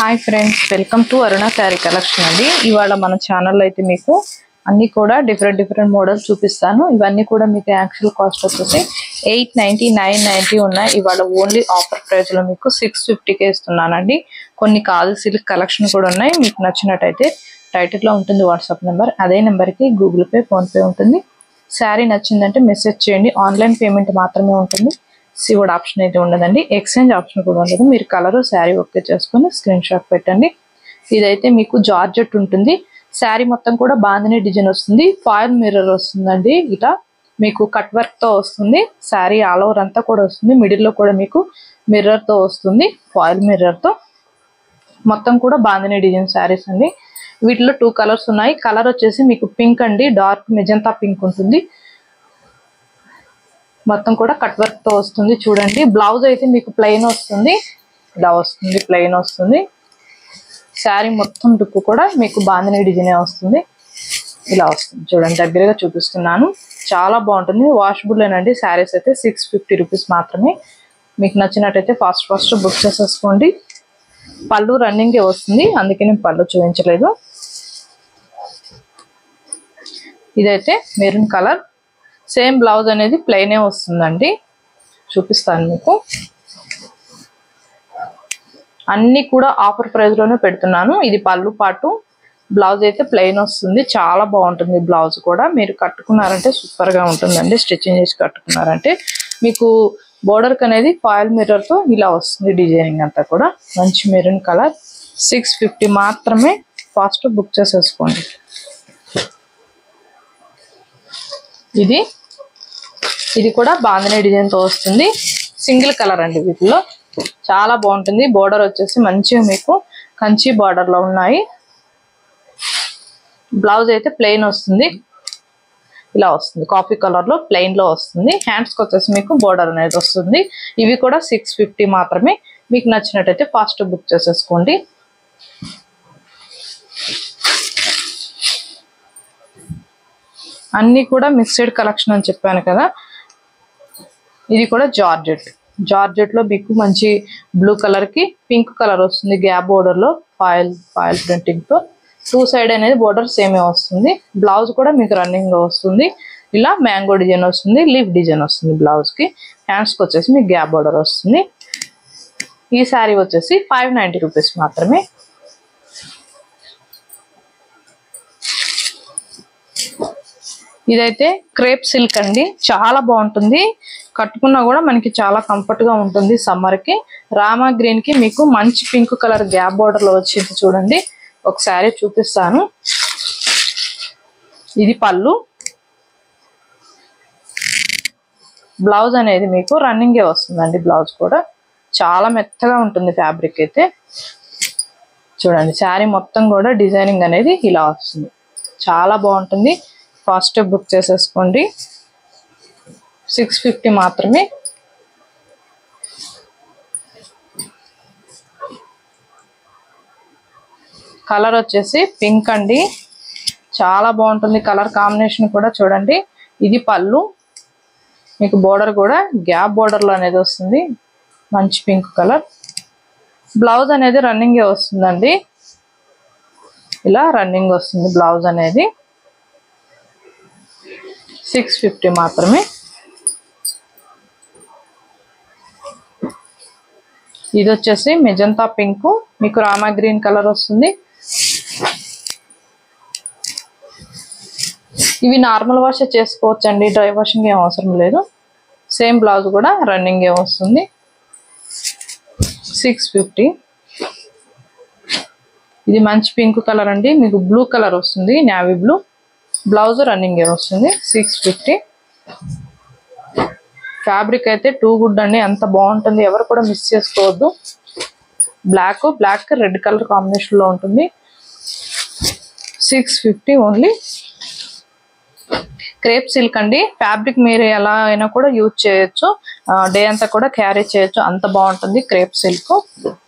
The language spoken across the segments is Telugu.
Hi friends, welcome to Aruna sari collection అండి. ఇవాళ మన ఛానల్లో అయితే మీకు అన్ని కూడా డిఫరెంట్ మోడల్స్ చూపిస్తాను. ఇవన్నీ కూడా మీకు యాక్చువల్ కాస్ట్ వచ్చేసి 890, 990 ఉన్నాయి. ఇవాళ ఓన్లీ ఆఫర్ ప్రైస్ లో మీకు 650కే ఇస్తున్నానండి. కొన్ని కాల్ సిల్క్ కలెక్షన్ కూడా ఉన్నాయి. మీకు నచ్చినట్టయితే టైటిల్ లో ఉంటుంది వాట్సాప్ నెంబర్, అదే నెంబర్ కి గూగుల్ పే, ఫోన్ పే ఉంటుంది. శారీ నచ్చిందంటే మెసేజ్ చేయండి. ఆన్లైన్ పేమెంట్ మాత్రమే ఉంటుంది. సివోడ్ ఆప్షన్ అయితే ఉండదండి. ఎక్స్చేంజ్ ఆప్షన్ కూడా ఉండదు. మీరు కలర్ శారీ ఓకే చేసుకొని స్క్రీన్ షాట్ పెట్టండి. ఇదైతే మీకు జార్జెట్ ఉంటుంది. శారీ మొత్తం కూడా బాందిని డిజైన్ వస్తుంది. ఫాయిల్ మిర్రర్ వస్తుందండి. ఇట్లా మీకు కట్ వర్క్ తో వస్తుంది. శారీ ఆల్ ఓవర్ అంతా కూడా వస్తుంది. మిడిల్ లో కూడా మీకు మిర్రర్ తో వస్తుంది. ఫాయిల్ మిర్రర్ తో మొత్తం కూడా బాందిని డిజైన్ శారీస్ అండి. వీటిలో 2 కలర్స్ ఉన్నాయి. కలర్ వచ్చేసి మీకు పింక్ అండి, డార్క్ మెజంతా పింక్ ఉంటుంది. మొత్తం కూడా కట్ వర్క్ తో వస్తుంది. చూడండి, బ్లౌజ్ అయితే మీకు ప్లెయిన్ వస్తుంది. ఇలా వస్తుంది, ప్లెయిన్ వస్తుంది. శారీ మొత్తం డుక్కు కూడా మీకు బాందిని డిజైన్ వస్తుంది. ఇలా వస్తుంది. చూడండి, దగ్గరగా చూపిస్తున్నాను. చాలా బాగుంటుంది. వాషబుల్ ఏనండి. శారీస్ అయితే 650 రూపీస్ మాత్రమే. మీకు నచ్చినట్టయితే ఫాస్ట్ బుక్ చేసేసుకోండి. పళ్ళు రన్నింగే వస్తుంది, అందుకే నేను పళ్ళు చూపించలేదు. ఇదైతే మెరూన్ కలర్. సేమ్ బ్లౌజ్ అనేది ప్లెయినే వస్తుందండి. చూపిస్తాను మీకు. అన్ని కూడా ఆఫర్ ప్రైస్ లోనే పెడుతున్నాను. ఇది పళ్ళు పాటు, బ్లౌజ్ అయితే ప్లెయిన్ వస్తుంది. చాలా బాగుంటుంది. బ్లౌజ్ కూడా మీరు కట్టుకున్నారంటే సూపర్ గా ఉంటుందండి. స్టిచ్చింగ్ చేసి కట్టుకున్నారంటే మీకు బోర్డర్ అనేది ఫాయిల్ మిర్రర్ తో ఇలా వస్తుంది. డిజైనింగ్ అంతా కూడా మంచి మెరూన్ కలర్. 650 మాత్రమే. ఫాస్ట్ బుక్ చేసేసుకోండి. ఇది కూడా బాందిని డిజైన్ తో వస్తుంది. సింగిల్ కలర్ అండి. వీటిలో చాలా బాగుంటుంది. బోర్డర్ వచ్చేసి మంచిగా మీకు కంచి బోర్డర్ లో ఉన్నాయి. బ్లౌజ్ అయితే ప్లెయిన్ వస్తుంది. ఇలా వస్తుంది. కాఫీ కలర్ లో ప్లెయిన్ లో వస్తుంది. హ్యాండ్స్ కి వచ్చేసి మీకు బోర్డర్ అనేది వస్తుంది. ఇవి కూడా 650 మాత్రమే. మీకు నచ్చినట్టయితే ఫాస్ట్ బుక్ చేసేసుకోండి. అన్ని కూడా మిక్స్డ్ కలెక్షన్ అని చెప్పాను కదా. ఇది కూడా జార్జెట్ లో మీకు మంచి బ్లూ కలర్ కి పింక్ కలర్ వస్తుంది. గ్యాప్ బోర్డర్ లో ఫాయిల్ ప్రింటింగ్ తో 2 సైడ్ అనేది బోర్డర్ సేమే వస్తుంది. బ్లౌజ్ కూడా మీకు రన్నింగ్ లో వస్తుంది. ఇలా మ్యాంగో డిజైన్ వస్తుంది, లీఫ్ డిజైన్ వస్తుంది బ్లౌజ్ కి. హ్యాండ్స్ కి వచ్చేసి మీకు గ్యాప్ బోర్డర్ వస్తుంది. ఈ శారీ వచ్చేసి 590 రూపీస్ మాత్రమే. ఇదైతే క్రేప్ సిల్క్ అండి. చాలా బాగుంటుంది. కట్టుకున్నా కూడా మనకి చాలా కంఫర్ట్ గా ఉంటుంది సమ్మర్ కి. రామా గ్రీన్ కి మీకు మంచి పింక్ కలర్ గ్యాప్ బోర్డర్ లో వచ్చింది. చూడండి, ఒక శారీ చూపిస్తాను. ఇది పళ్ళు. బ్లౌజ్ అనేది మీకు రన్నింగే వస్తుందండి. బ్లౌజ్ కూడా చాలా మెత్తగా ఉంటుంది. ఫ్యాబ్రిక్ అయితే చూడండి. శారీ మొత్తం కూడా డిజైనింగ్ అనేది ఇలా వస్తుంది. చాలా బాగుంటుంది. ఫాస్ట్ బుక్ చేసేసుకోండి. 650 మాత్రమే. కలర్ వచ్చేసి పింక్ అండి. చాలా బాగుంటుంది. కలర్ కాంబినేషన్ కూడా చూడండి. ఇది పళ్ళు. మీకు బోర్డర్ కూడా గ్యాప్ బోర్డర్ లో అనేది వస్తుంది. మంచి పింక్ కలర్. బ్లౌజ్ అనేది రన్నింగే వస్తుందండి. ఇలా రన్నింగ్ వస్తుంది బ్లౌజ్ అనేది. 650 మాత్రమే. ఇది వచ్చేసి మెజంతా పింక్, మీకు రామా గ్రీన్ కలర్ వస్తుంది. ఇవి నార్మల్ వాష్ చేసుకోవచ్చు అండి. డ్రై వాషింగ్ ఏం అవసరం లేదు. సేమ్ బ్లౌజ్ కూడా రన్నింగ్ ఏ వస్తుంది. 650. ఇది మంచి పింక్ కలర్ అండి. మీకు బ్లూ కలర్ వస్తుంది, నేవీ బ్లూ. బ్లౌజ్ రన్నింగ్ ఏ వస్తుంది. 650. ఫ్యాబ్రిక్ అయితే టూ గుడ్ అండి. అంత బాగుంటుంది. ఎవరు కూడా మిస్ చేసుకోవద్దు. బ్లాక్ రెడ్ కలర్ కాంబినేషన్ లో ఉంటుంది. 650 ఓన్లీ. క్రేప్ సిల్క్ అండి. ఫ్యాబ్రిక్ మీరు ఎలా అయినా కూడా యూజ్ చేయొచ్చు. డే అంతా కూడా క్యారీ చేయొచ్చు. అంత బాగుంటుంది. క్రేప్ సిల్క్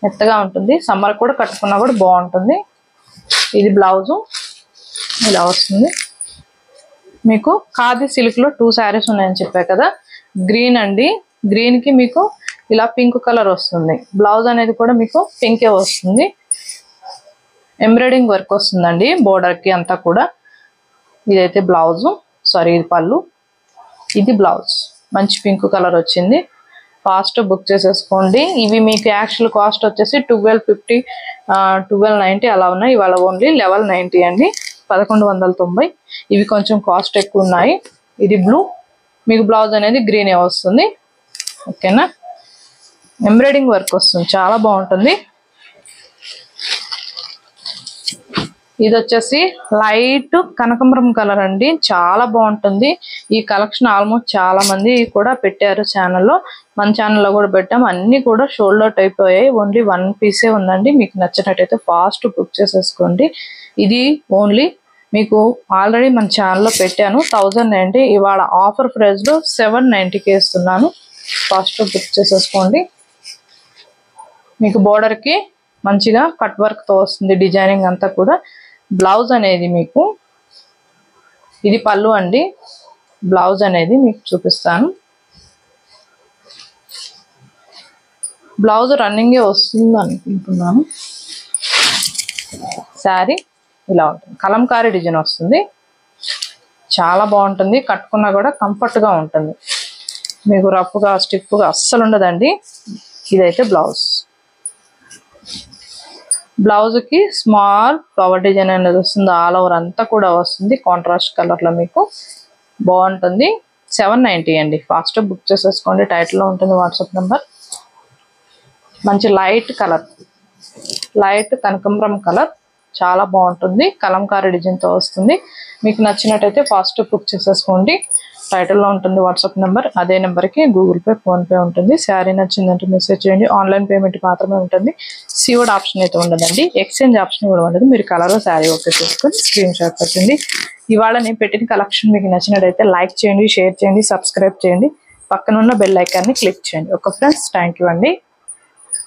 మెత్తగా ఉంటుంది. సమ్మర్ కూడా కట్టుకున్నా కూడా బాగుంటుంది. ఇది బ్లౌజు ఇలా వస్తుంది. మీకు ఖాదీ సిల్క్ లో 2 శారీస్ ఉన్నాయని చెప్పా కదా. గ్రీన్ అండి. గ్రీన్ కి మీకు ఇలా పింక్ కలర్ వస్తుంది. బ్లౌజ్ అనేది కూడా మీకు పింకే వస్తుంది. ఎంబ్రాయిడింగ్ వర్క్ వస్తుందండి బోర్డర్ కి అంతా కూడా. ఇదైతే బ్లౌజ్, సారీ ఇది పళ్ళు, ఇది బ్లౌజ్. మంచి పింక్ కలర్ వచ్చింది. ఫాస్ట్ బుక్ చేసేసుకోండి. ఇవి మీకు యాక్చువల్ కాస్ట్ వచ్చేసి 1250 1290 అలా ఉన్నాయి. ఇవాళ ఓన్లీ 1190 అండి, 1190. ఇవి కొంచెం కాస్ట్ ఎక్కువ ఉన్నాయి. ఇది బ్లూ, మీకు బ్లౌజ్ అనేది గ్రీనే వస్తుంది. ఓకేనా, ఎంబ్రాయిడింగ్ వర్క్ వస్తుంది, చాలా బాగుంటుంది. ఇది వచ్చేసి లైట్ కనకాంబరం కలర్ అండి, చాలా బాగుంటుంది. ఈ కలెక్షన్ ఆల్మోస్ట్ చాలా మంది కూడా పెట్టారు ఛానల్లో, మన ఛానల్లో కూడా పెట్టాం. అన్ని కూడా షోల్డ్ అవుట్ అయిపోయాయి. ఓన్లీ 1 పీసే ఉందండి. మీకు నచ్చినట్టయితే ఫాస్ట్ బుక్ చేసేసుకోండి. ఇది ఓన్లీ మీకు ఆల్రెడీ మన ఛానల్లో పెట్టాను 1090. ఇవాళ ఆఫర్ ప్రైస్ లో 790కి ఇస్తున్నాను. ఫాస్ట్ బుక్ చేసేసుకోండి. మీకు బోర్డర్ కి మంచిగా కట్ వర్క్ తో వస్తుంది డిజైనింగ్ అంతా కూడా. బ్లౌజ్ అనేది మీకు, ఇది పళ్ళు అండి, బ్లౌజ్ అనేది మీకు చూపిస్తాను. బ్లౌజ్ రన్నింగే వస్తుంది అనుకుంటున్నాను. శారీ ఇలా ఉంటుంది, కలంకారీ డిజైన్ వస్తుంది, చాలా బాగుంటుంది. కట్టుకున్నా కూడా కంఫర్ట్ గా ఉంటుంది, మీకు రఫ్ గా స్టిఫ్ గా అస్సలు ఉండదండి. ఇదైతే బ్లౌజ్. బ్లౌజ్ కి స్మాల్ ఫ్లవర్ డిజైన్ అనేది వస్తుంది, ఆల్ ఓవర్ అంతా కూడా వస్తుంది కాంట్రాస్ట్ కలర్ లో. మీకు బాగుంటుంది. 790 అండి. ఫాస్ట్ బుక్ చేసేసుకోండి. టైటిల్ లో ఉంటుంది వాట్సాప్ నెంబర్. మంచి లైట్ కలర్, లైట్ కనకాంబరం కలర్, చాలా బాగుంటుంది. కలంకారీ డిజైన్ తో వస్తుంది. మీకు నచ్చినట్టయితే ఫాస్ట్ బుక్ చేసేసుకోండి. టైటిల్లో ఉంటుంది వాట్సాప్ నెంబర్. అదే నెంబర్కి గూగుల్ పే, ఫోన్ పే ఉంటుంది. శారీ నచ్చిందంటే మెసేజ్ చేయండి. ఆన్లైన్ పేమెంట్ మాత్రమే ఉంటుంది. సీఓడ్ ఆప్షన్ అయితే ఉండదండి. ఎక్స్చేంజ్ ఆప్షన్ కూడా ఉండదు. మీరు కలర్ శారీ ఓకే చేసుకొని స్క్రీన్ షాట్ పెట్టండి. ఇవాళ నేను పెట్టిన కలెక్షన్ మీకు నచ్చినట్టయితే లైక్ చేయండి, షేర్ చేయండి, సబ్స్క్రైబ్ చేయండి. పక్కనున్న బెల్ ఐకాన్ని క్లిక్ చేయండి. ఓకే ఫ్రెండ్స్, థ్యాంక్ యూ అండి.